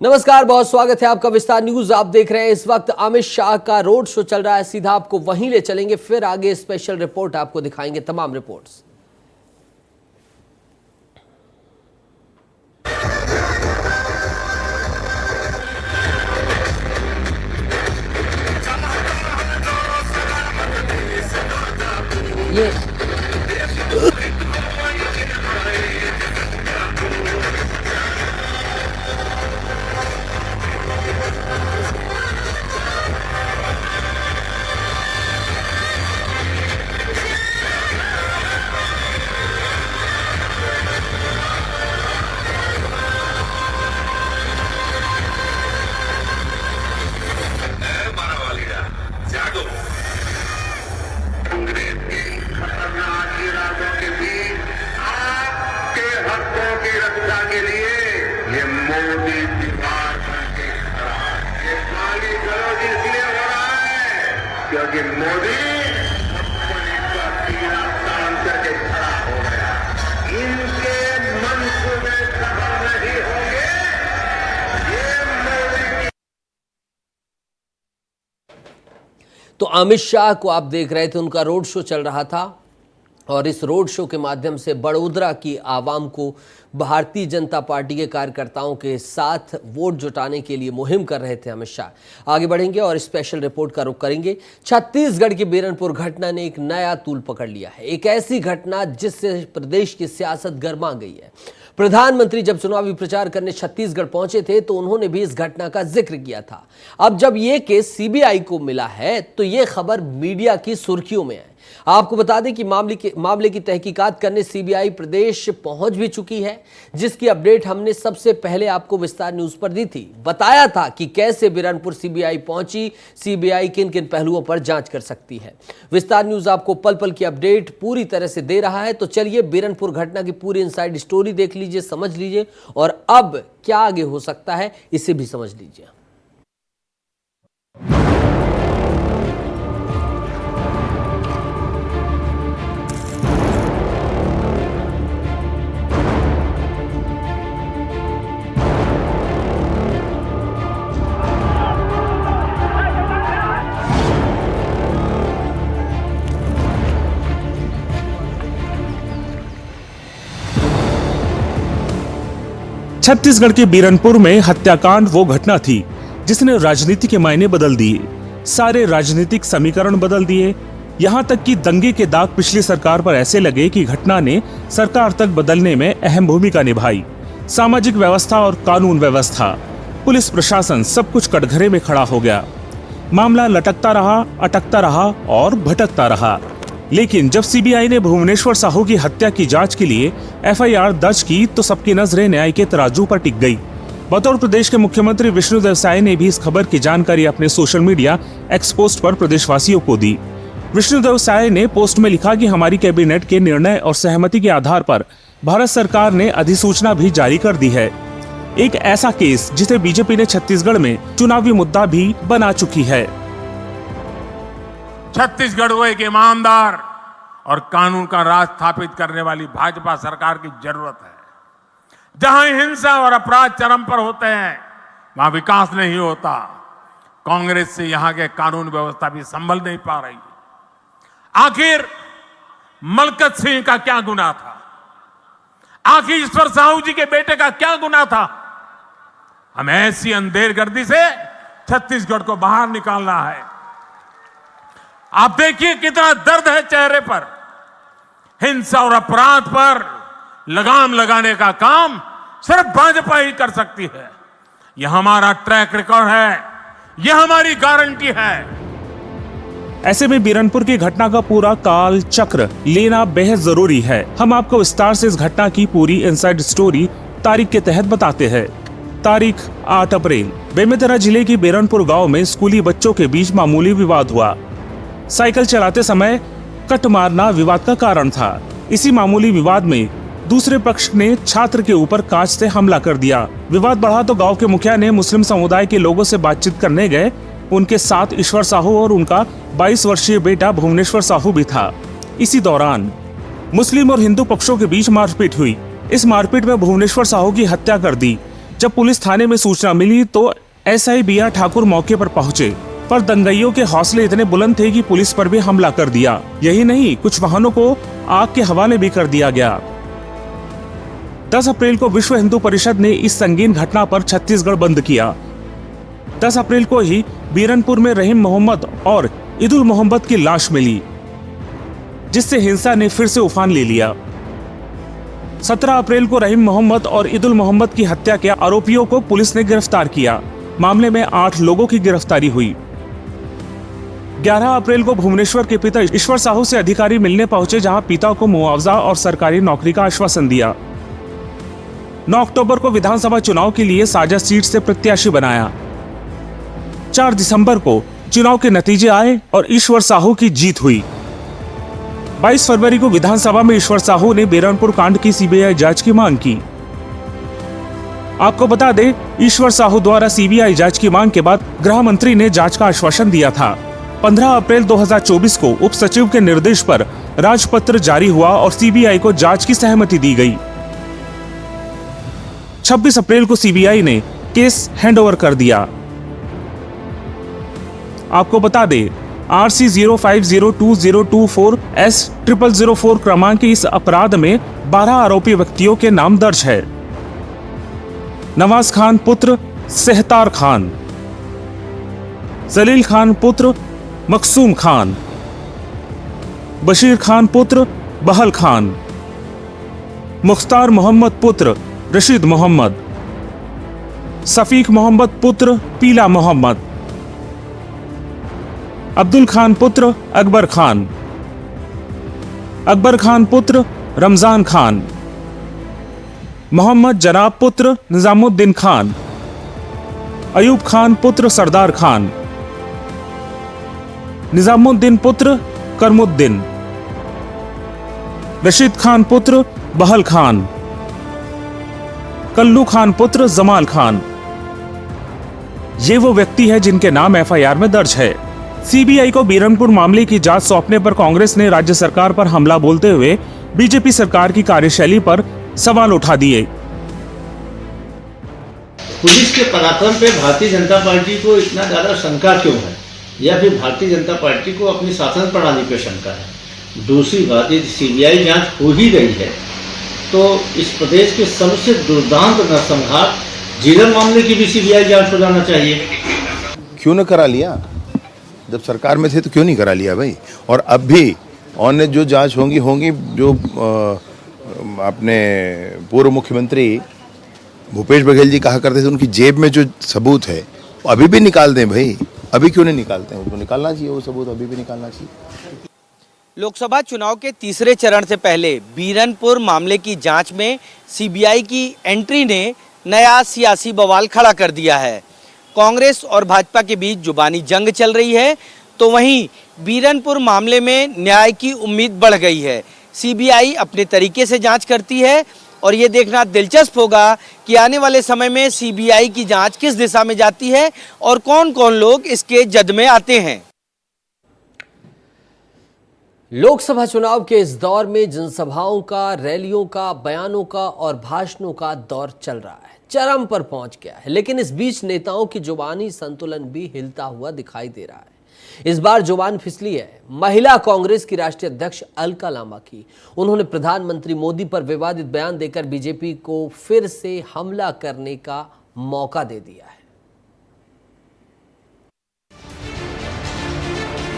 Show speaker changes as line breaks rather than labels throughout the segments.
नमस्कार, बहुत स्वागत है आपका विस्तार न्यूज। आप देख रहे हैं इस वक्त अमित शाह का रोड शो चल रहा है, सीधा आपको वहीं ले चलेंगे, फिर आगे स्पेशल रिपोर्ट आपको दिखाएंगे, तमाम रिपोर्ट्स। ये
क्योंकि मोदी का सीना तान करके खड़ा हो गया। इनके मंसूबे सफल नहीं होंगे। ये मोदी
तो अमित शाह को आप देख रहे थे, उनका रोड शो चल रहा था और इस रोड शो के माध्यम से बड़ोदरा की आवाम को भारतीय जनता पार्टी के कार्यकर्ताओं के साथ वोट जुटाने के लिए मुहिम कर रहे थे अमित शाह। आगे बढ़ेंगे और स्पेशल रिपोर्ट का रुख करेंगे। छत्तीसगढ़ की बीरनपुर घटना ने एक नया तूल पकड़ लिया है, एक ऐसी घटना जिससे प्रदेश की सियासत गर्मा गई है। प्रधानमंत्री जब चुनावी प्रचार करने छत्तीसगढ़ पहुंचे थे तो उन्होंने भी इस घटना का जिक्र किया था। अब जब यह केस सीबीआई को मिला है तो यह खबर मीडिया की सुर्खियों में है। आपको बता दें कि मामले की तहकीकात करने सीबीआई प्रदेश पहुंच भी चुकी है, जिसकी अपडेट हमने सबसे पहले आपको विस्तार न्यूज पर दी थी। बताया था कि कैसे बीरनपुर सीबीआई पहुंची, सीबीआई किन किन पहलुओं पर जांच कर सकती है। विस्तार न्यूज आपको पल पल की अपडेट पूरी तरह से दे रहा है। तो चलिए बीरनपुर घटना की पूरी इनसाइड स्टोरी देख लीजिए, समझ लीजिए और अब क्या आगे हो सकता है इसे भी समझ लीजिए।
छत्तीसगढ़ के बीरनपुर में हत्याकांड वो घटना थी जिसने राजनीति के मायने बदल दिए, सारे राजनीतिक समीकरण बदल दिए। यहाँ तक कि दंगे के दाग पिछली सरकार पर ऐसे लगे कि घटना ने सरकार तक बदलने में अहम भूमिका निभाई। सामाजिक व्यवस्था और कानून व्यवस्था, पुलिस प्रशासन सब कुछ कटघरे में खड़ा हो गया। मामला लटकता रहा, अटकता रहा और भटकता रहा। लेकिन जब सीबीआई ने भुवनेश्वर साहू की हत्या की जांच के लिए एफआईआर दर्ज की तो सबकी नजरें न्याय के तराजू पर टिक गई। बतौर प्रदेश के मुख्यमंत्री विष्णुदेव साय ने भी इस खबर की जानकारी अपने सोशल मीडिया एक्स पोस्ट पर प्रदेशवासियों को दी। विष्णुदेव साय ने पोस्ट में लिखा कि हमारी कैबिनेट के निर्णय और सहमति के आधार पर भारत सरकार ने अधिसूचना भी जारी कर दी है। एक ऐसा केस जिसे बीजेपी ने छत्तीसगढ़ में चुनावी मुद्दा भी बना चुकी है।
छत्तीसगढ़ को एक ईमानदार और कानून का राज स्थापित करने वाली भाजपा सरकार की जरूरत है। जहां हिंसा और अपराध चरम पर होते हैं वहां विकास नहीं होता। कांग्रेस से यहां के कानून व्यवस्था भी संभल नहीं पा रही। आखिर मलकत सिंह का क्या गुनाह था? आखिर ईश्वर साहू जी के बेटे का क्या गुनाह था? हम ऐसी अंधेरगर्दी से छत्तीसगढ़ को बाहर निकालना है। आप देखिए कितना दर्द है चेहरे पर। हिंसा और अपराध पर लगाम लगाने का काम सिर्फ भाजपा ही कर सकती है। यह हमारा ट्रैक रिकॉर्ड है, यह हमारी गारंटी है।
ऐसे में बीरनपुर की घटना का पूरा काल चक्र लेना बेहद जरूरी है। हम आपको विस्तार से इस घटना की पूरी इनसाइड स्टोरी तारीख के तहत बताते हैं। तारीख 8 अप्रैल, बेमेतरा जिले की बीरनपुर गांव में स्कूली बच्चों के बीच मामूली विवाद हुआ। साइकिल चलाते समय कट मारना विवाद का कारण था। इसी मामूली विवाद में दूसरे पक्ष ने छात्र के ऊपर कांच से हमला कर दिया। विवाद बढ़ा तो गांव के मुखिया ने मुस्लिम समुदाय के लोगों से बातचीत करने गए। उनके साथ ईश्वर साहू और उनका 22 वर्षीय बेटा भुवनेश्वर साहू भी था। इसी दौरान मुस्लिम और हिंदू पक्षों के बीच मारपीट हुई। इस मारपीट में भुवनेश्वर साहू की हत्या कर दी, जब पुलिस थाने में सूचना मिली तो एसआई बी आर ठाकुर मौके पर पहुंचे, पर दंगाइयों के हौसले इतने बुलंद थे कि पुलिस पर भी हमला कर दिया। यही नहीं, कुछ वाहनों को आग के हवाले भी कर दिया गया। 10 अप्रैल को विश्व हिंदू परिषद ने इस संगीन घटना पर छत्तीसगढ़ बंद किया। 10 अप्रैल को ही बीरनपुर में रहीम मोहम्मद और ईदुल मोहम्मद की लाश मिली, जिससे हिंसा ने फिर से उफान ले लिया। 17 अप्रैल को रहीम मोहम्मद और ईदुल मोहम्मद की हत्या के आरोपियों को पुलिस ने गिरफ्तार किया। मामले में 8 लोगों की गिरफ्तारी हुई। 11 अप्रैल को भुवनेश्वर के पिता ईश्वर साहू से अधिकारी मिलने पहुंचे, जहां पिता को मुआवजा और सरकारी नौकरी का आश्वासन दिया। 9 अक्टूबर को विधानसभा चुनाव के लिए साजा सीट से प्रत्याशी बनाया। 4 दिसंबर को चुनाव के नतीजे आए और ईश्वर साहू की जीत हुई। 22 फरवरी को विधानसभा में ईश्वर साहू ने बीरनपुर कांड की सीबीआई जांच की मांग की। आपको बता दें, ईश्वर साहू द्वारा सीबीआई जांच की मांग के बाद गृह मंत्री ने जांच का आश्वासन दिया था। 15 अप्रैल 2024 को उप सचिव के निर्देश पर राजपत्र जारी हुआ और सीबीआई को जांच की सहमति दी गई। 26 अप्रैल को सीबीआई ने केस हैंडओवर कर दिया। आपको बता दें, RC 05020224S0004 क्रमांक के इस अपराध में 12 आरोपी व्यक्तियों के नाम दर्ज है। नवाज खान पुत्र सेहतार खान, जलील खान पुत्र मकसूम खान, बशीर खान पुत्र बहल खान, मुख्तार मोहम्मद पुत्र रशीद मोहम्मद, सफीक मोहम्मद पुत्र पीला मोहम्मद, अब्दुल खान पुत्र अकबर खान, अकबर खान पुत्र रमजान खान, मोहम्मद जनाब पुत्र निजामुद्दीन खान, अयूब खान पुत्र सरदार खान, निजामुद्दीन पुत्र करमुद्दीन, रशीद खान पुत्र बहल खान, कल्लू खान पुत्र जमाल खान। ये वो व्यक्ति है जिनके नाम एफआईआर में दर्ज है। सीबीआई को बीरनपुर मामले की जांच सौंपने पर कांग्रेस ने राज्य सरकार पर हमला बोलते हुए बीजेपी सरकार की कार्यशैली पर सवाल उठा दिए।
पुलिस के पराक्रम पे भारतीय जनता पार्टी को इतना ज्यादा शंका क्यों है, या फिर भारतीय जनता पार्टी को अपनी शासन प्रणाली पे शंका है? दूसरी बात, यदि सीबीआई जांच हो ही रही है तो इस प्रदेश के सबसे दुर्दांत नरसंहार झीरम मामले की भी सीबीआई जांच हो जाना चाहिए।
क्यों न करा लिया? जब सरकार में थे तो क्यों नहीं करा लिया भाई? और अब भी ऑन जो जांच होंगी जो अपने पूर्व मुख्यमंत्री भूपेश बघेल जी कहा करते थे, उनकी जेब में जो सबूत है अभी भी निकाल दें भाई। अभी क्यों नहीं निकालते हैं? उनको निकालना चाहिए, वो सबूत अभी भी निकालना चाहिए।
लोकसभा चुनाव के तीसरे चरण से पहले बीरनपुर मामले की जांच में सीबीआई की एंट्री ने नया सियासी बवाल खड़ा कर दिया है। कांग्रेस और भाजपा के बीच जुबानी जंग चल रही है, तो वहीं बीरनपुर मामले में न्याय की उम्मीद बढ़ गई है। सीबीआई अपने तरीके से जांच करती है और ये देखना दिलचस्प होगा कि आने वाले समय में सीबीआई की जांच किस दिशा में जाती है और कौन कौन लोग इसके जद में आते हैं।
लोकसभा चुनाव के इस दौर में जनसभाओं का, रैलियों का, बयानों का और भाषणों का दौर चल रहा है, चरम पर पहुंच गया है। लेकिन इस बीच नेताओं की जुबानी संतुलन भी हिलता हुआ दिखाई दे रहा है। इस बार जुबान फिसली है महिला कांग्रेस की राष्ट्रीय अध्यक्ष अलका लांबा की। उन्होंने प्रधानमंत्री मोदी पर विवादित बयान देकर बीजेपी को फिर से हमला करने का मौका दे दिया है।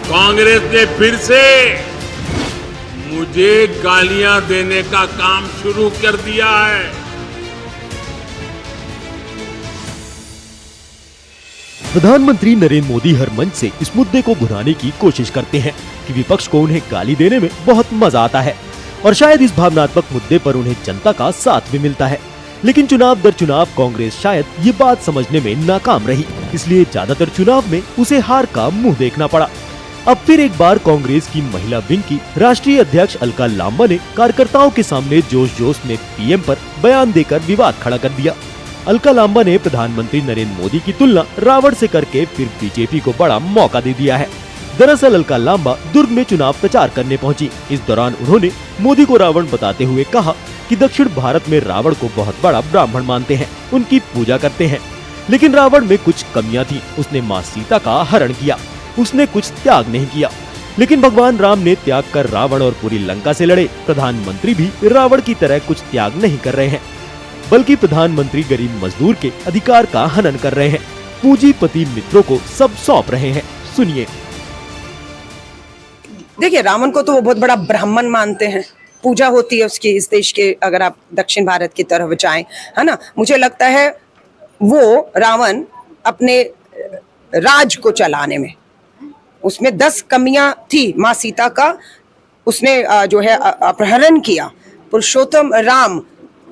कांग्रेस ने फिर से मुझे गालियां देने का काम शुरू कर दिया है।
प्रधानमंत्री नरेंद्र मोदी हर मंच से इस मुद्दे को भुनाने की कोशिश करते हैं कि विपक्ष को उन्हें गाली देने में बहुत मजा आता है और शायद इस भावनात्मक मुद्दे पर उन्हें जनता का साथ भी मिलता है। लेकिन चुनाव दर चुनाव कांग्रेस शायद ये बात समझने में नाकाम रही, इसलिए ज्यादातर चुनाव में उसे हार का मुंह देखना पड़ा। अब फिर एक बार कांग्रेस की महिला विंग की राष्ट्रीय अध्यक्ष अलका लांबा ने कार्यकर्ताओं के सामने जोश जोश में पीएम पर बयान देकर विवाद खड़ा कर दिया। अलका लांबा ने प्रधानमंत्री नरेंद्र मोदी की तुलना रावण से करके फिर बीजेपी को बड़ा मौका दे दिया है। दरअसल अलका लांबा दुर्ग में चुनाव प्रचार करने पहुंची। इस दौरान उन्होंने मोदी को रावण बताते हुए कहा कि दक्षिण भारत में रावण को बहुत बड़ा ब्राह्मण मानते हैं, उनकी पूजा करते हैं। लेकिन रावण में कुछ कमियां थी। उसने माँ सीता का हरण किया, उसने कुछ त्याग नहीं किया। लेकिन भगवान राम ने त्याग कर रावण और पूरी लंका से लड़े। प्रधानमंत्री भी रावण की तरह कुछ त्याग नहीं कर रहे हैं, बल्कि प्रधानमंत्री गरीब मजदूर के अधिकार का हनन कर रहे हैं, पूंजीपति मित्रों को सब सौंप रहे हैं। सुनिए।
देखिए, रावण को तो वो बहुत बड़ा ब्राह्मण मानते हैं, पूजा होती है उसकी इस देश के, अगर आप दक्षिण भारत की तरफ जाएं, है ना। मुझे लगता है वो रावण अपने राज को चलाने में, उसमें 10 कमियां थी। माँ सीता का उसने जो है अपहरण किया। पुरुषोत्तम राम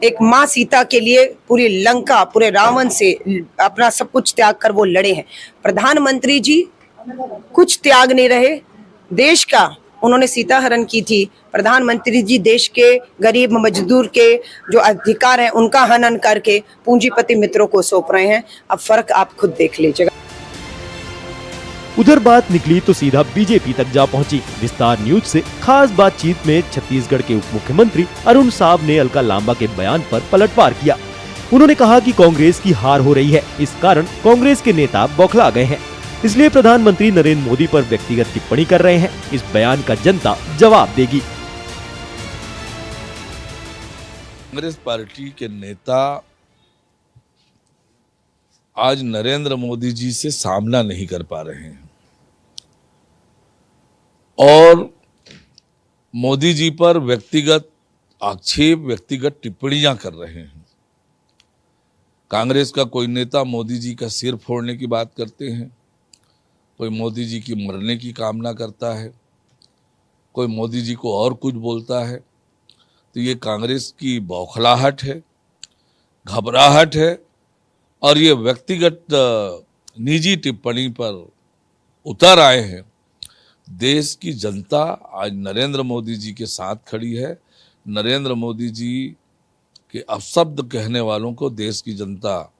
एक माँ सीता के लिए पूरी लंका, पूरे रावण से अपना सब कुछ त्याग कर वो लड़े हैं। प्रधानमंत्री जी कुछ त्याग नहीं रहे देश का। उन्होंने सीता हरण की थी। प्रधानमंत्री जी देश के गरीब मजदूर के जो अधिकार हैं उनका हनन करके पूंजीपति मित्रों को सौंप रहे हैं। अब फर्क आप खुद देख लीजिएगा।
उधर बात निकली तो सीधा बीजेपी तक जा पहुंची। विस्तार न्यूज से खास बातचीत में छत्तीसगढ़ के उप मुख्यमंत्री अरुण साव ने अलका लांबा के बयान पर पलटवार किया। उन्होंने कहा कि कांग्रेस की हार हो रही है, इस कारण कांग्रेस के नेता बौखला गए हैं, इसलिए प्रधानमंत्री नरेंद्र मोदी पर व्यक्तिगत टिप्पणी कर रहे हैं। इस बयान का जनता जवाब देगी।
कांग्रेस पार्टी के नेता आज नरेंद्र मोदी जी से सामना नहीं कर पा रहे हैं और मोदी जी पर व्यक्तिगत आक्षेप, व्यक्तिगत टिप्पणियां कर रहे हैं। कांग्रेस का कोई नेता मोदी जी का सिर फोड़ने की बात करते हैं, कोई मोदी जी की मरने की कामना करता है, कोई मोदी जी को और कुछ बोलता है। तो ये कांग्रेस की बौखलाहट है, घबराहट है और ये व्यक्तिगत निजी टिप्पणी पर उतर आए हैं। देश की जनता आज नरेंद्र मोदी जी के साथ खड़ी है। नरेंद्र मोदी जी के अपशब्द कहने वालों को देश की जनता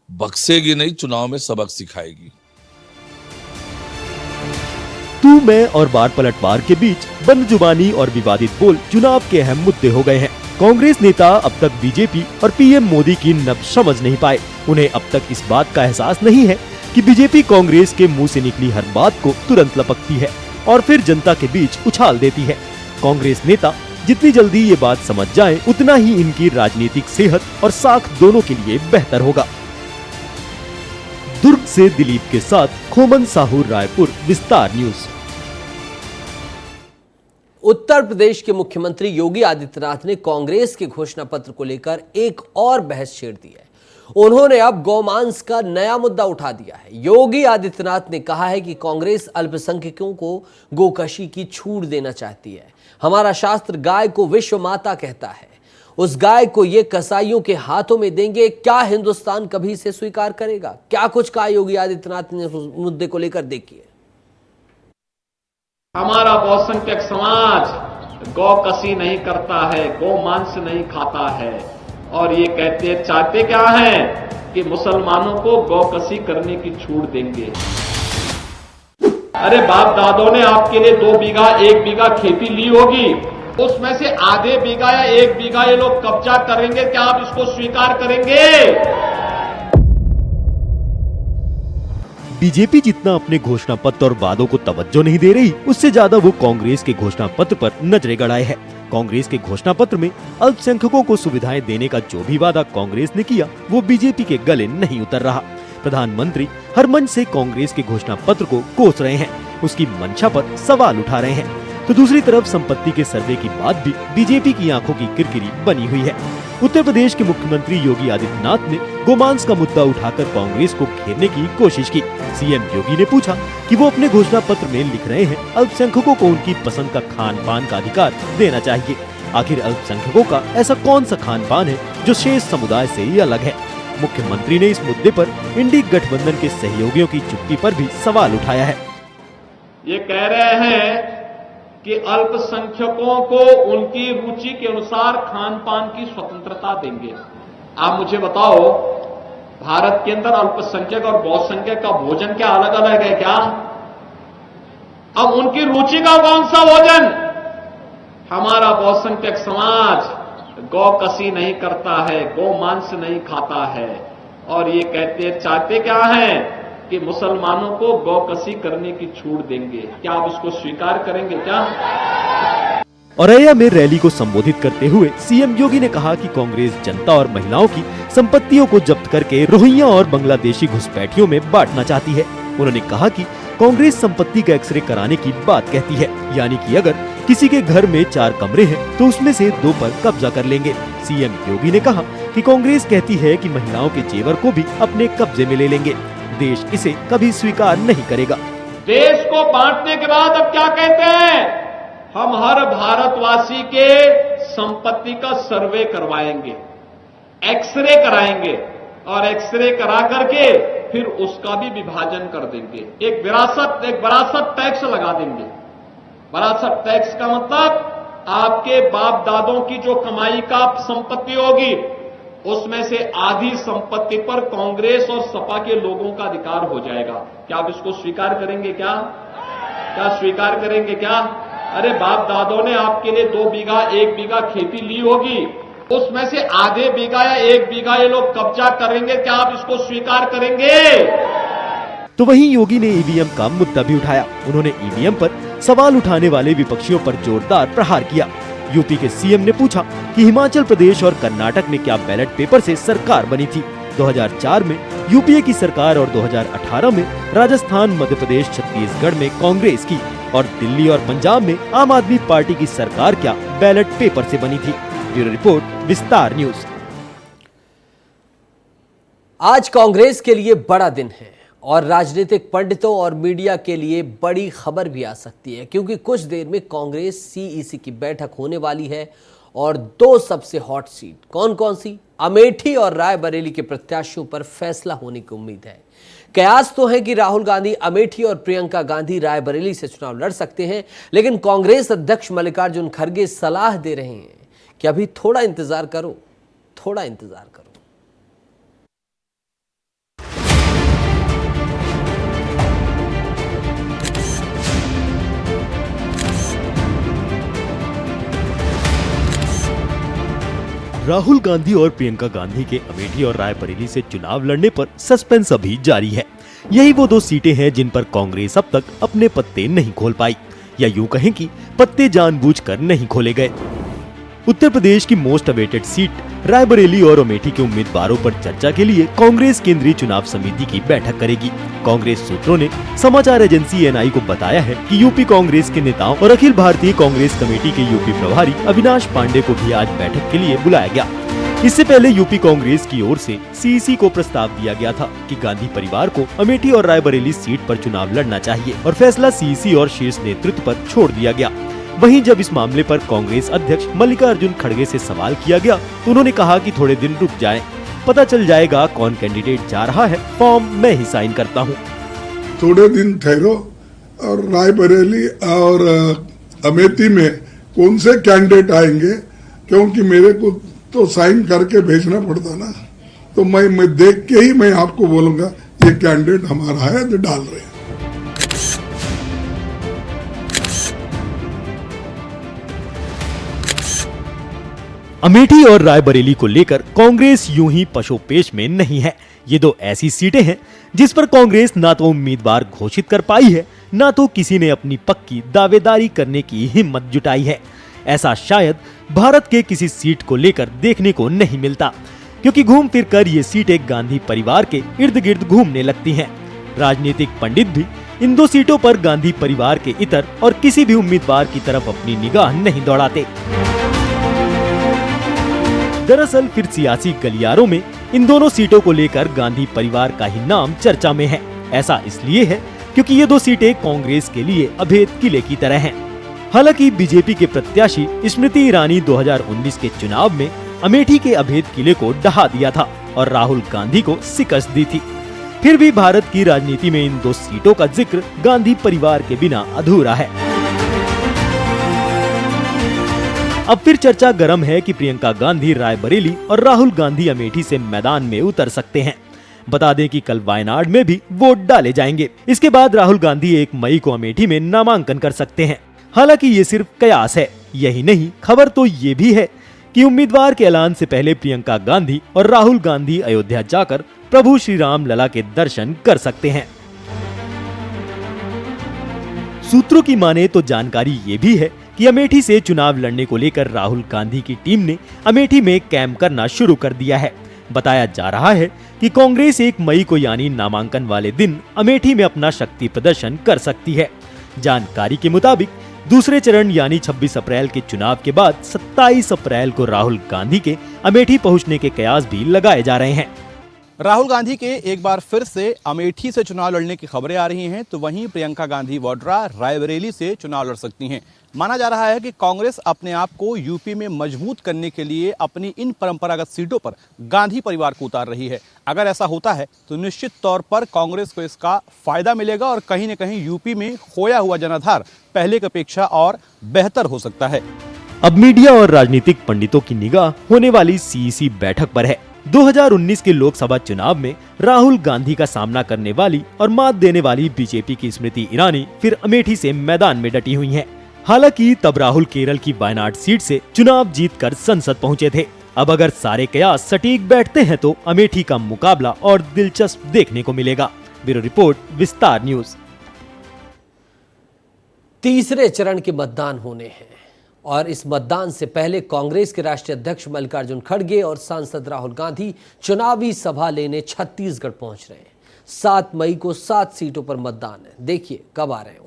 बख्शेगी नहीं, चुनाव में सबक सिखाएगी।
तू मैं और बार पलटवार के बीच बंद जुबानी और विवादित बोल चुनाव के अहम मुद्दे हो गए हैं। कांग्रेस नेता अब तक बीजेपी और पीएम मोदी की नब्ज समझ नहीं पाए। उन्हें अब तक इस बात का एहसास नहीं है कि बीजेपी कांग्रेस के मुंह से निकली हर बात को तुरंत लपकती है और फिर जनता के बीच उछाल देती है। कांग्रेस नेता जितनी जल्दी ये बात समझ जाएं, उतना ही इनकी राजनीतिक सेहत और साख दोनों के लिए बेहतर होगा। दुर्ग से दिलीप के साथ खोमन साहू, रायपुर, विस्तार न्यूज।
उत्तर प्रदेश के मुख्यमंत्री योगी आदित्यनाथ ने कांग्रेस के घोषणा पत्र को लेकर एक और बहस छेड़ दी है। उन्होंने अब गौमांस का नया मुद्दा उठा दिया है। योगी आदित्यनाथ ने कहा है कि कांग्रेस अल्पसंख्यकों को गोकशी की छूट देना चाहती है। हमारा शास्त्र गाय को विश्व माता कहता है, उस गाय को ये कसाईयों के हाथों में देंगे, क्या हिंदुस्तान कभी इसे स्वीकार करेगा? क्या कुछ कहा योगी आदित्यनाथ ने मुद्दे को लेकर, देखिए।
हमारा बहुसंख्यक समाज गौकशी नहीं करता है, गौ मांस नहीं खाता है और ये चाहते क्या है कि मुसलमानों को गौकशी करने की छूट देंगे। अरे बाप दादों ने आपके लिए 2 बीघा 1 बीघा खेती ली होगी, उसमें से आधे बीघा या 1 बीघा ये लोग कब्जा करेंगे, क्या आप इसको स्वीकार करेंगे?
बीजेपी जितना अपने घोषणा पत्र और वादों को तवज्जो नहीं दे रही, उससे ज्यादा वो कांग्रेस के घोषणा पत्र पर नजरें गड़ाए है। कांग्रेस के घोषणा पत्र में अल्पसंख्यकों को सुविधाएं देने का जो भी वादा कांग्रेस ने किया, वो बीजेपी के गले नहीं उतर रहा। प्रधानमंत्री हर मंच से कांग्रेस के घोषणा पत्र को कोस रहे हैं, उसकी मंशा पर सवाल उठा रहे हैं। तो दूसरी तरफ संपत्ति के सर्वे की बात भी बीजेपी की आंखों की किरकिरी बनी हुई है। उत्तर प्रदेश के मुख्यमंत्री योगी आदित्यनाथ ने गोमांस का मुद्दा उठाकर कांग्रेस को घेरने की कोशिश की। सीएम योगी ने पूछा कि वो अपने घोषणा पत्र में लिख रहे हैं अल्पसंख्यकों को उनकी पसंद का खान पान का अधिकार देना चाहिए। आखिर अल्पसंख्यकों का ऐसा कौन सा खान पान है जो शेष समुदाय से ही अलग है? मुख्यमंत्री ने इस मुद्दे पर इंडी गठबंधन के सहयोगियों की चुप्पी पर भी सवाल उठाया है।
ये कह रहे हैं कि अल्पसंख्यकों को उनकी रुचि के अनुसार खान पान की स्वतंत्रता देंगे। आप मुझे बताओ, भारत के अंदर अल्पसंख्यक और बहुसंख्यक का भोजन क्या अलग अलग है क्या? अब उनकी रुचि का कौन सा भोजन? हमारा बहुसंख्यक समाज गौ कसी नहीं करता है, गौ मांस नहीं खाता है, और ये चाहते क्या है कि मुसलमानों को गौ कसी करने की छूट देंगे। क्या आप उसको स्वीकार करेंगे क्या?
औरैया में रैली को संबोधित करते हुए सीएम योगी ने कहा कि कांग्रेस जनता और महिलाओं की संपत्तियों को जब्त करके रोहिंग्या और बांग्लादेशी घुसपैठियों में बांटना चाहती है। उन्होंने कहा कि कांग्रेस संपत्ति का एक्सरे कराने की बात कहती है, यानी कि अगर किसी के घर में 4 कमरे हैं तो उसमें से 2 पर कब्जा कर लेंगे। सीएम योगी ने कहा कि कांग्रेस कहती है कि महिलाओं के जेवर को भी अपने कब्जे में ले लेंगे। देश इसे कभी स्वीकार नहीं करेगा।
देश को बांटने के बाद अब क्या कहते हैं? हम हर भारतवासी के संपत्ति का सर्वे करवाएंगे, एक्सरे कराएंगे, और एक्सरे करा करके फिर उसका भी विभाजन कर देंगे। एक विरासत टैक्स लगा देंगे। विरासत टैक्स का मतलब आपके बाप दादों की जो कमाई का संपत्ति होगी उसमें से आधी संपत्ति पर कांग्रेस और सपा के लोगों का अधिकार हो जाएगा। क्या आप इसको स्वीकार करेंगे? क्या स्वीकार करेंगे क्या? अरे बाप दादों ने आपके लिए 2 बीघा 1 बीघा खेती ली होगी, उसमें से आधे बीघा या 1 बीघा ये लोग कब्जा करेंगे। क्या आप इसको स्वीकार करेंगे?
तो वहीं योगी ने ईवीएम का मुद्दा भी उठाया। उन्होंने ईवीएम पर सवाल उठाने वाले विपक्षियों पर जोरदार प्रहार किया। यूपी के सीएम ने पूछा कि हिमाचल प्रदेश और कर्नाटक में क्या बैलेट पेपर से सरकार बनी थी। 2004 में यूपीए की सरकार और 2018 में राजस्थान, मध्य प्रदेश, छत्तीसगढ़ में कांग्रेस की और दिल्ली और पंजाब में आम आदमी पार्टी की सरकार क्या बैलेट पेपर से बनी थी। ब्यूरो रिपोर्ट, विस्तार न्यूज।
आज कांग्रेस के लिए बड़ा दिन है और राजनीतिक पंडितों और मीडिया के लिए बड़ी खबर भी आ सकती है, क्योंकि कुछ देर में कांग्रेस सीईसी की बैठक होने वाली है और 2 सबसे हॉट सीट कौन कौन सी? अमेठी और रायबरेली के प्रत्याशियों पर फैसला होने की उम्मीद है। कयास तो है कि राहुल गांधी अमेठी और प्रियंका गांधी रायबरेली से चुनाव लड़ सकते हैं, लेकिन कांग्रेस अध्यक्ष मल्लिकार्जुन खड़गे सलाह दे रहे हैं कि अभी थोड़ा इंतजार करो, थोड़ा इंतजार करो।
राहुल गांधी और प्रियंका गांधी के अमेठी और रायबरेली से चुनाव लड़ने पर सस्पेंस अभी जारी है। यही वो 2 सीटें हैं जिन पर कांग्रेस अब तक अपने पत्ते नहीं खोल पाई, या यूं कहें कि पत्ते जानबूझकर नहीं खोले गए। उत्तर प्रदेश की मोस्ट अवेटेड सीट रायबरेली और अमेठी के उम्मीदवारों पर चर्चा के लिए कांग्रेस केंद्रीय चुनाव समिति की बैठक करेगी। कांग्रेस सूत्रों ने समाचार एजेंसी एएनआई को बताया है कि यूपी कांग्रेस के नेताओं और अखिल भारतीय कांग्रेस कमेटी के यूपी प्रभारी अविनाश पांडे को भी आज बैठक के लिए बुलाया गया। इससे पहले यूपी कांग्रेस की ओर से सीईसी को प्रस्ताव दिया गया था कि गांधी परिवार को अमेठी और रायबरेली सीट पर चुनाव लड़ना चाहिए और फैसला सीईसी और शीर्ष नेतृत्व पर छोड़ दिया गया। वहीं जब इस मामले पर कांग्रेस अध्यक्ष मल्लिकार्जुन खड़गे से सवाल किया गया तो उन्होंने कहा कि थोड़े दिन रुक जाएं, पता चल जाएगा कौन कैंडिडेट जा रहा है, फॉर्म मैं ही साइन करता हूं।
थोड़े दिन ठहरो और रायबरेली और अमेठी में कौन से कैंडिडेट आएंगे, क्योंकि मेरे को तो साइन करके भेजना पड़ता ना, तो मैं देख के ही मैं आपको बोलूंगा ये कैंडिडेट हमारा है तो डाल रहे हैं।
अमेठी और रायबरेली को लेकर कांग्रेस यूं ही पशोपेश में नहीं है। ये 2 ऐसी सीटें हैं जिस पर कांग्रेस ना तो उम्मीदवार घोषित कर पाई है, ना तो किसी ने अपनी पक्की दावेदारी करने की हिम्मत जुटाई है। ऐसा शायद भारत के किसी सीट को लेकर देखने को नहीं मिलता, क्योंकि घूम फिर कर ये सीटें गांधी परिवार के इर्द गिर्द घूमने लगती हैं। राजनीतिक पंडित भी इन 2 सीटों पर गांधी परिवार के इतर और किसी भी उम्मीदवार की तरफ अपनी निगाह नहीं दौड़ाते। दरअसल फिर सियासी गलियारों में इन दोनों सीटों को लेकर गांधी परिवार का ही नाम चर्चा में है। ऐसा इसलिए है क्योंकि ये 2 सीटें कांग्रेस के लिए अभेद किले की तरह हैं। हालांकि बीजेपी के प्रत्याशी स्मृति ईरानी 2019 के चुनाव में अमेठी के अभेद किले को ढहा दिया था और राहुल गांधी को शिकस्त दी थी। फिर भी भारत की राजनीति में इन 2 सीटों का जिक्र गांधी परिवार के बिना अधूरा है। अब फिर चर्चा गर्म है कि प्रियंका गांधी रायबरेली और राहुल गांधी अमेठी से मैदान में उतर सकते हैं। बता दें कि कल वायनाड में भी वोट डाले जाएंगे। इसके बाद राहुल गांधी 1 मई को अमेठी में नामांकन कर सकते हैं। हालांकि ये सिर्फ कयास है। यही नहीं, खबर तो ये भी है कि उम्मीदवार के ऐलान से पहले प्रियंका गांधी और राहुल गांधी अयोध्या जाकर प्रभु श्री राम लला के दर्शन कर सकते हैं। सूत्रों की माने तो जानकारी ये भी है कि अमेठी से चुनाव लड़ने को लेकर राहुल गांधी की टीम ने अमेठी में कैंप करना शुरू कर दिया है। बताया जा रहा है कि कांग्रेस 1 मई को यानी नामांकन वाले दिन अमेठी में अपना शक्ति प्रदर्शन कर सकती है। जानकारी के मुताबिक दूसरे चरण यानी 26 अप्रैल के चुनाव के बाद 27 अप्रैल को राहुल गांधी के अमेठी पहुंचने के कयास भी लगाए जा रहे हैं।
राहुल गांधी के एक बार फिर से अमेठी से चुनाव लड़ने की खबरें आ रही हैं, तो वहीं प्रियंका गांधी वाड्रा रायबरेली से चुनाव लड़ सकती हैं। माना जा रहा है कि कांग्रेस अपने आप को यूपी में मजबूत करने के लिए अपनी इन परंपरागत सीटों पर गांधी परिवार को उतार रही है। अगर ऐसा होता है तो निश्चित तौर पर कांग्रेस को इसका फायदा मिलेगा और कहीं न कहीं यूपी में खोया हुआ जनाधार पहले की अपेक्षा और बेहतर हो सकता है।
अब मीडिया और राजनीतिक पंडितों की निगाह होने वाली सीईसी बैठक पर है। 2019 के लोकसभा चुनाव में राहुल गांधी का सामना करने वाली और मात देने वाली बीजेपी की स्मृति ईरानी फिर अमेठी से मैदान में डटी हुई हैं। हालांकि तब राहुल केरल की वायनाड सीट से चुनाव जीतकर संसद पहुंचे थे। अब अगर सारे कयास सटीक बैठते हैं तो अमेठी का मुकाबला और दिलचस्प देखने को मिलेगा। ब्यूरो रिपोर्ट, विस्तार न्यूज।
तीसरे चरण के मतदान होने हैं और इस मतदान से पहले कांग्रेस के राष्ट्रीय अध्यक्ष मल्लिकार्जुन खड़गे और सांसद राहुल गांधी चुनावी सभा लेने छत्तीसगढ़ पहुंच रहे हैं। 7 मई को 7 सीटों पर मतदान है। देखिए कब आ रहे हो।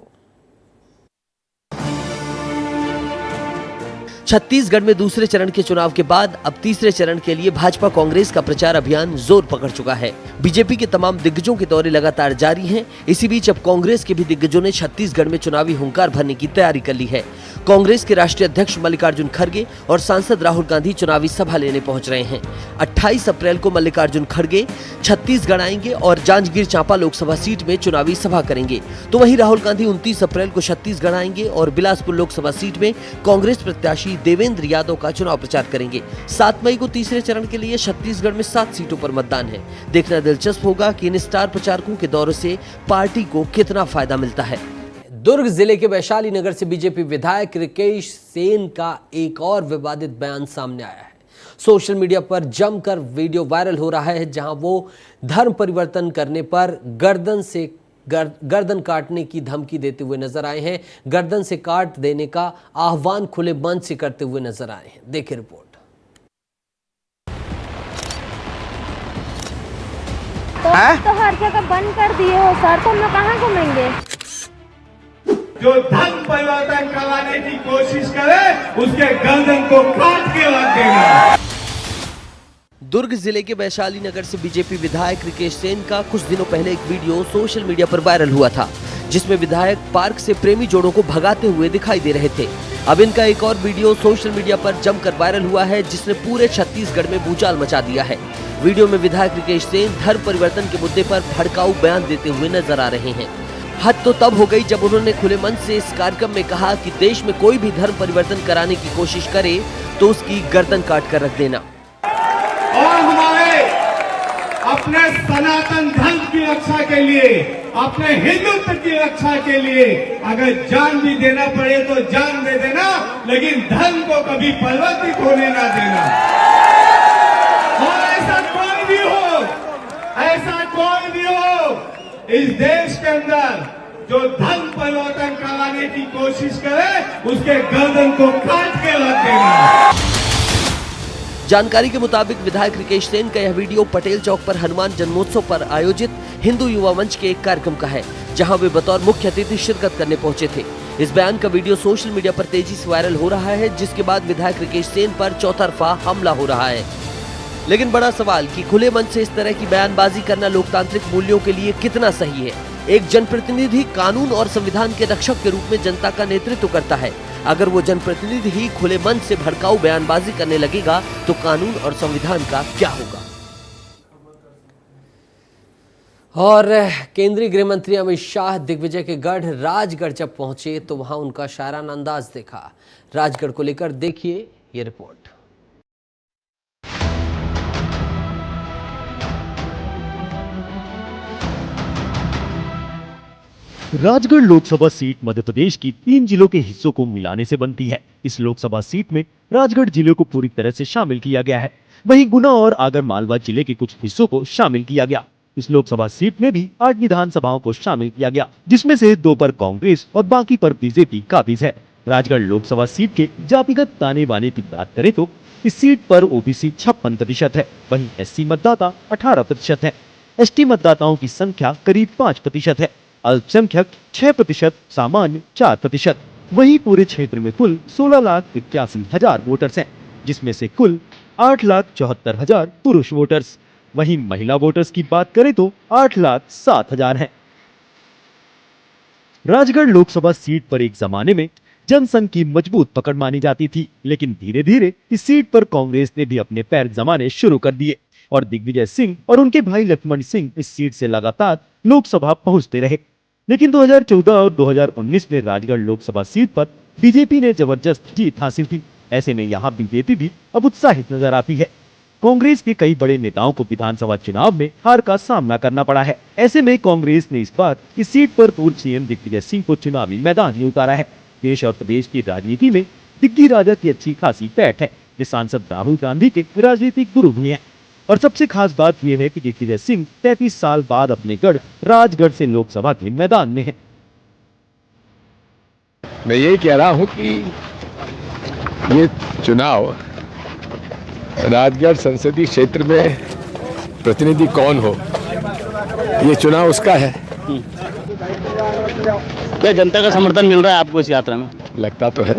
छत्तीसगढ़ में दूसरे चरण के चुनाव के बाद अब तीसरे चरण के लिए भाजपा कांग्रेस का प्रचार अभियान जोर पकड़ चुका है। बीजेपी के तमाम दिग्गजों के दौरे लगातार जारी हैं। इसी बीच अब कांग्रेस के भी दिग्गजों ने छत्तीसगढ़ में चुनावी हुंकार भरने की तैयारी कर ली है। कांग्रेस के राष्ट्रीय अध्यक्ष मल्लिकार्जुन खड़गे और सांसद राहुल गांधी चुनावी सभा लेने पहुंच रहे हैं। 28 अप्रैल को मल्लिकार्जुन खड़गे छत्तीसगढ़ आएंगे और जांजगीर चांपा लोकसभा सीट में चुनावी सभा करेंगे, तो वहीं राहुल गांधी 29 अप्रैल को छत्तीसगढ़ आएंगे और बिलासपुर लोकसभा सीट में कांग्रेस प्रत्याशी देवेंद्र यादव का चुनाव प्रचार करेंगे। 7 मई को तीसरे चरण के लिए छत्तीसगढ़ में 7 सीटों पर मतदान है। देखना दिलचस्प होगा कि इन स्टार प्रचारकों के दौरे से पार्टी को कितना फायदा मिलता है। दुर्ग जिले के वैशाली नगर से बीजेपी विधायक रिकेश सेन का एक और विवादित बयान सामने आया है। सोशल मीडिया पर जमकर वीडियो वायरल हो रहा है, जहां वो धर्म परिवर्तन करने पर गर्दन काटने की धमकी देते हुए नजर आए हैं। गर्दन से काट देने का आह्वान खुले मंच से करते हुए नजर आए हैं। देखिए रिपोर्ट।
तो हर जगह बंद कर दिए हो सर, तो हम लोग कहाँ घूमेंगे?
जो धर्म परिवर्तन कराने की कोशिश करे उसके गर्दन को काट के रख देना।
दुर्ग जिले के वैशाली नगर से बीजेपी विधायक रिकेश सेन का कुछ दिनों पहले एक वीडियो सोशल मीडिया पर वायरल हुआ था, जिसमें विधायक पार्क से प्रेमी जोड़ों को भगाते हुए दिखाई दे रहे थे। अब इनका एक और वीडियो सोशल मीडिया पर जमकर वायरल हुआ है, जिसने पूरे छत्तीसगढ़ में भूचाल मचा दिया है। वीडियो में विधायक रिकेश सेन धर्म परिवर्तन के मुद्दे पर भड़काऊ बयान देते हुए नजर आ रहे हैं। हद तो तब हो गई जब उन्होंने खुले मन से इस कार्यक्रम में कहा कि देश में कोई भी धर्म परिवर्तन कराने की कोशिश करे तो उसकी गर्दन काट कर रख देना।
और हमारे अपने सनातन धर्म की रक्षा के लिए, अपने हिंदुत्व की रक्षा के लिए अगर जान भी देना पड़े तो जान दे देना, लेकिन धर्म को कभी परिवर्तित होने ना देना। और ऐसा कोई भी हो, इस देश के अंदर जो धर्म परिवर्तन कराने की कोशिश करे उसके गर्दन को काट के रख देना।
जानकारी के मुताबिक विधायक रिकेश सेन का यह वीडियो पटेल चौक पर हनुमान जन्मोत्सव पर आयोजित हिंदू युवा मंच के एक कार्यक्रम का है, जहां वे बतौर मुख्य अतिथि शिरकत करने पहुंचे थे। इस बयान का वीडियो सोशल मीडिया पर तेजी से वायरल हो रहा है, जिसके बाद विधायक रिकेश सेन पर चौतरफा हमला हो रहा है। लेकिन बड़ा सवाल कि खुले मंच से इस तरह की बयानबाजी करना लोकतांत्रिक मूल्यों के लिए कितना सही है। एक जनप्रतिनिधि कानून और संविधान के रक्षक के रूप में जनता का नेतृत्व करता है। अगर वो जनप्रतिनिधि ही खुले मंच से भड़काऊ बयानबाजी करने लगेगा तो कानून और संविधान का क्या होगा। और केंद्रीय गृह मंत्री अमित शाह दिग्विजय के गढ़ राजगढ़ जब पहुंचे तो वहां उनका शायराना अंदाज देखा। राजगढ़ को लेकर देखिए ये रिपोर्ट।
राजगढ़ लोकसभा सीट मध्य प्रदेश की 3 जिलों के हिस्सों को मिलाने से बनती है। इस लोकसभा सीट में राजगढ़ जिले को पूरी तरह से शामिल किया गया है। वहीं गुना और आगर मालवा जिले के कुछ हिस्सों को शामिल किया गया। इस लोकसभा सीट में भी 8 विधानसभाओं को शामिल किया गया, जिसमें से 2 पर कांग्रेस और बाकी पर बीजेपी काबिज है। राजगढ़ लोकसभा सीट के जातिगत ताने बाने की बात करें तो इस सीट पर ओबीसी 56% है, वहीं एससी मतदाता 18% है। एसटी मतदाताओं की संख्या करीब 5% है। अल्पसंख्यक 6%, सामान्य 4%। वहीं पूरे क्षेत्र में कुल 16,81,000 वोटर्स हैं, जिसमें से कुल 8,74,000 पुरुष वोटर्स। वहीं महिला वोटर्स की बात करें तो 8,07,000 हैं। राजगढ़ लोकसभा सीट पर एक जमाने में जनसंघ की मजबूत पकड़ मानी जाती थी, लेकिन धीरे धीरे इस सीट पर कांग्रेस ने भी अपने पैर जमाने शुरू कर दिए और दिग्विजय सिंह और उनके भाई लक्ष्मण सिंह इस सीट से लगातार लोकसभा पहुंचते रहे। लेकिन 2014 और 2019 में राजगढ़ लोकसभा सीट पर बीजेपी ने जबरदस्त जीत हासिल की। ऐसे में यहाँ बीजेपी भी अब उत्साहित नजर आती है। कांग्रेस के कई बड़े नेताओं को विधानसभा चुनाव में हार का सामना करना पड़ा है। ऐसे में कांग्रेस ने इस बार इस सीट पर पूर्व सीएम दिग्विजय सिंह को चुनावी मैदान में उतारा है। देश और प्रदेश की राजनीति में दिग्गी राजा की अच्छी खासी पैठ है। वे सांसद राहुल गांधी के राजनीतिक गुरु भी हैं। और सबसे खास बात यह है कि दिग्विजय सिंह 33 साल बाद अपने गढ़ राजगढ़ से लोकसभा के मैदान में हैं।
मैं यही कह रहा हूं कि ये चुनाव राजगढ़ संसदीय क्षेत्र में प्रतिनिधि कौन हो, ये चुनाव उसका है।
क्या जनता का समर्थन मिल रहा है आपको इस यात्रा में?
लगता तो है।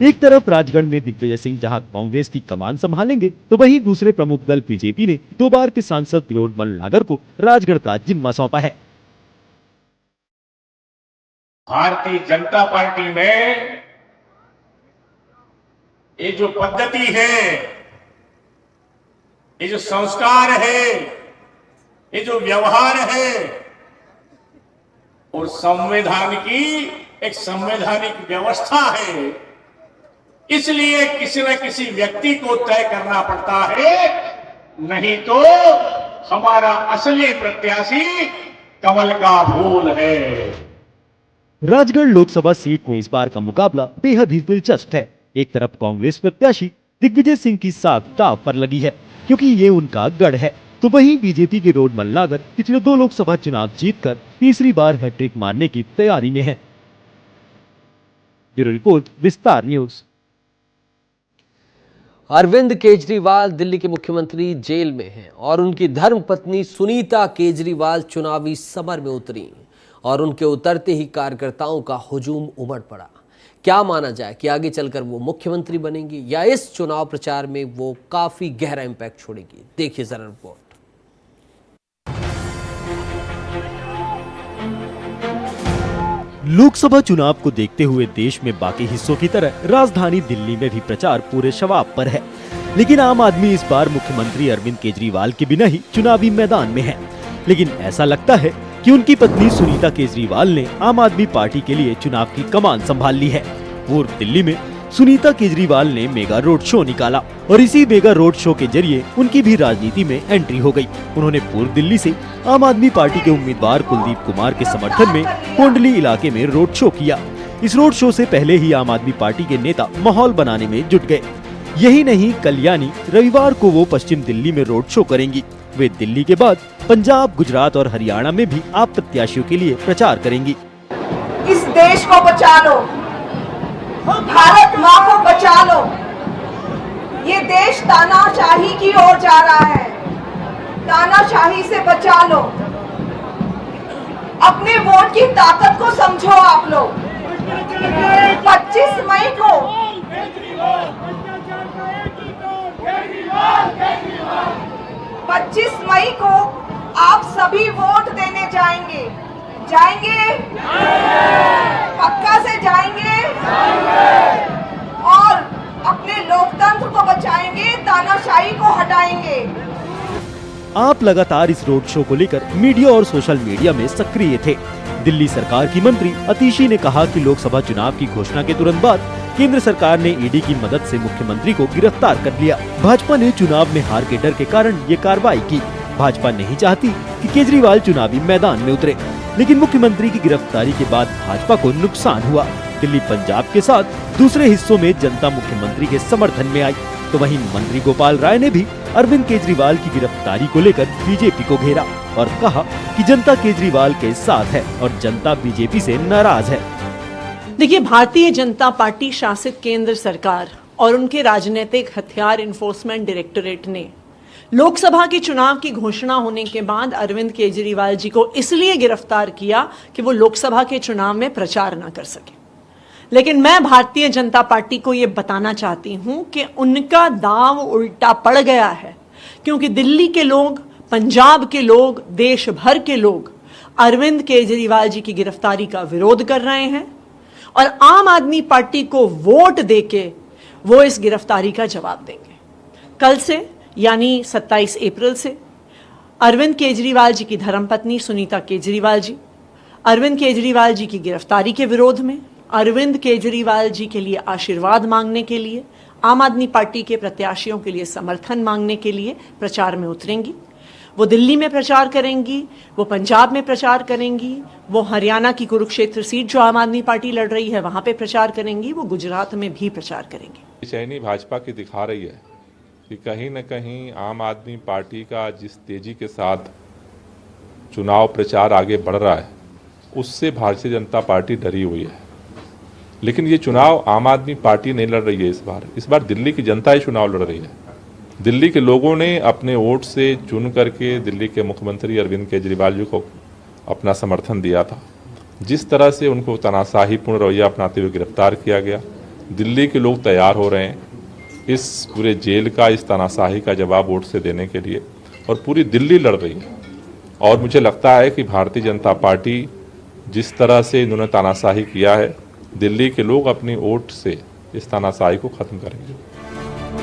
एक तरफ राजगढ़ में दिग्विजय सिंह जहां कांग्रेस की कमान संभालेंगे, तो वहीं दूसरे प्रमुख दल बीजेपी ने 2 बार के सांसद विनोद नागर को राजगढ़ का जिम्मा सौंपा है।
भारतीय जनता पार्टी में ये जो पद्धति है, ये जो संस्कार है, ये जो व्यवहार है, और संविधान की एक संवैधानिक व्यवस्था है, इसलिए किसी न किसी व्यक्ति को तय करना पड़ता है, नहीं तो हमारा असली प्रत्याशी कमल का फूल है।
राजगढ़ लोकसभा सीट में इस बार का मुकाबला बेहद ही दिलचस्प है। एक तरफ कांग्रेस प्रत्याशी दिग्विजय सिंह की साख दांव पर लगी है, क्योंकि ये उनका गढ़ है, तो वहीं बीजेपी के विनोद नागर पिछले 2 लोकसभा चुनाव जीतकर तीसरी बार हैट्रिक मारने की तैयारी में है। ब्यूरो रिपोर्ट, विस्तार न्यूज।
अरविंद केजरीवाल दिल्ली के मुख्यमंत्री जेल में हैं और उनकी धर्मपत्नी सुनीता केजरीवाल चुनावी समर में उतरी और उनके उतरते ही कार्यकर्ताओं का हुजूम उमड़ पड़ा। क्या माना जाए कि आगे चलकर वो मुख्यमंत्री बनेंगी या इस चुनाव प्रचार में वो काफी गहरा इंपैक्ट छोड़ेगी? देखिए जरा रिपोर्ट।
लोकसभा चुनाव को देखते हुए देश में बाकी हिस्सों की तरह राजधानी दिल्ली में भी प्रचार पूरे शवाब पर है। लेकिन आम आदमी इस बार मुख्यमंत्री अरविंद केजरीवाल के बिना ही चुनावी मैदान में है। लेकिन ऐसा लगता है कि उनकी पत्नी सुनीता केजरीवाल ने आम आदमी पार्टी के लिए चुनाव की कमान संभाल ली है। पूर्व दिल्ली में सुनीता केजरीवाल ने मेगा रोड शो निकाला और इसी मेगा रोड शो के जरिए उनकी भी राजनीति में एंट्री हो गई। उन्होंने पूर्व दिल्ली से आम आदमी पार्टी के उम्मीदवार कुलदीप कुमार के समर्थन में कोंडली इलाके में रोड शो किया। इस रोड शो से पहले ही आम आदमी पार्टी के नेता माहौल बनाने में जुट गए। यही नहीं, कल यानी रविवार को वो पश्चिम दिल्ली में रोड शो करेंगी। वे दिल्ली के बाद पंजाब, गुजरात और हरियाणा में भी आप प्रत्याशियों के लिए प्रचार करेंगी।
इस देश को बचा लो, भारत माँ को बचा लो। ये देश तानाशाही की ओर जा रहा है, तानाशाही से बचा लो। अपने वोट की ताकत को समझो आप लोग। 25 मई को 25 मई को आप सभी वोट देने जाएंगे। पक्का से जाएंगे और अपने लोकतंत्र को बचाएंगे, तानाशाही को हटाएंगे।
आप लगातार इस रोड शो को लेकर मीडिया और सोशल मीडिया में सक्रिय थे। दिल्ली सरकार की मंत्री अतिशी ने कहा कि लोकसभा चुनाव की घोषणा के तुरंत बाद केंद्र सरकार ने ईडी की मदद से मुख्यमंत्री को गिरफ्तार कर लिया। भाजपा ने चुनाव में हार के डर के कारण ये कार्रवाई की। भाजपा नहीं चाहती कि केजरीवाल चुनावी मैदान में उतरे। लेकिन मुख्यमंत्री की गिरफ्तारी के बाद भाजपा को नुकसान हुआ। दिल्ली पंजाब के साथ दूसरे हिस्सों में जनता मुख्यमंत्री के समर्थन में आई, तो वहीं मंत्री गोपाल राय ने भी अरविंद केजरीवाल की गिरफ्तारी को लेकर बीजेपी को घेरा और कहा कि जनता केजरीवाल के साथ है और जनता बीजेपी से नाराज है।
देखिए, भारतीय जनता पार्टी शासित केंद्र सरकार और उनके राजनीतिक हथियार इन्फोर्समेंट डायरेक्टोरेट ने लोकसभा के चुनाव की घोषणा होने के बाद अरविंद केजरीवाल जी को इसलिए गिरफ्तार किया कि वो लोकसभा के चुनाव में प्रचार न कर सके। लेकिन मैं भारतीय जनता पार्टी को ये बताना चाहती हूं कि उनका दांव उल्टा पड़ गया है, क्योंकि दिल्ली के लोग, पंजाब के लोग, देश भर के लोग अरविंद केजरीवाल जी की गिरफ्तारी का विरोध कर रहे हैं और आम आदमी पार्टी को वोट देके वो इस गिरफ्तारी का जवाब देंगे। कल से यानी 27 अप्रैल से अरविंद केजरीवाल जी की धर्मपत्नी सुनीता केजरीवाल जी अरविंद केजरीवाल जी की गिरफ्तारी के विरोध में, अरविंद केजरीवाल जी के लिए आशीर्वाद मांगने के लिए, आम आदमी पार्टी के प्रत्याशियों के लिए समर्थन मांगने के लिए प्रचार में उतरेंगी। वो दिल्ली में प्रचार करेंगी, वो पंजाब में प्रचार करेंगी, वो हरियाणा की कुरुक्षेत्र सीट जो आम आदमी पार्टी लड़ रही है वहां पे प्रचार करेंगी, वो गुजरात में भी प्रचार करेंगी।
बेचैनी भाजपा की दिखा रही है कि कहीं न कहीं आम आदमी पार्टी का जिस तेजी के साथ चुनाव प्रचार आगे बढ़ रहा है उससे भारतीय जनता पार्टी डरी हुई है। लेकिन ये चुनाव आम आदमी पार्टी नहीं लड़ रही है, इस बार दिल्ली की जनता ही चुनाव लड़ रही है। दिल्ली के लोगों ने अपने वोट से चुन करके दिल्ली के मुख्यमंत्री अरविंद केजरीवाल जी को अपना समर्थन दिया था। जिस तरह से उनको तानाशाहीपूर्ण रवैया अपनाते हुए गिरफ्तार किया गया, दिल्ली के लोग तैयार हो रहे हैं इस पूरे जेल का, इस तानाशाही का जवाब वोट से देने के लिए, और पूरी दिल्ली लड़ रही है। और मुझे लगता है कि भारतीय जनता पार्टी जिस तरह से इन्होंने तानाशाही किया है, दिल्ली के लोग अपनी वोट से इस तानाशाही को खत्म करेंगे।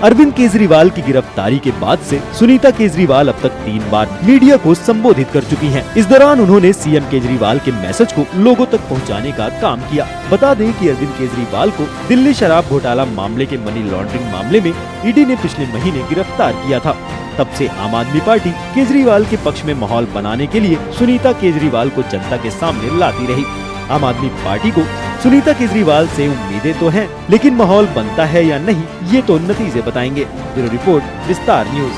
अरविंद केजरीवाल की गिरफ्तारी के बाद से सुनीता केजरीवाल अब तक 3 बार मीडिया को संबोधित कर चुकी हैं। इस दौरान उन्होंने सीएम केजरीवाल के मैसेज को लोगों तक पहुंचाने का काम किया। बता दें कि अरविंद केजरीवाल को दिल्ली शराब घोटाला मामले के मनी लॉन्ड्रिंग मामले में ईडी ने पिछले महीने गिरफ्तार किया था। तब से आम आदमी पार्टी केजरीवाल के पक्ष में माहौल बनाने के लिए सुनीता केजरीवाल को जनता के सामने लाती रही। आम आदमी पार्टी को सुनीता केजरीवाल से उम्मीदें तो हैं, लेकिन माहौल बनता है या नहीं ये तो नतीजे बताएंगे। ब्यूरो रिपोर्ट, विस्तार न्यूज।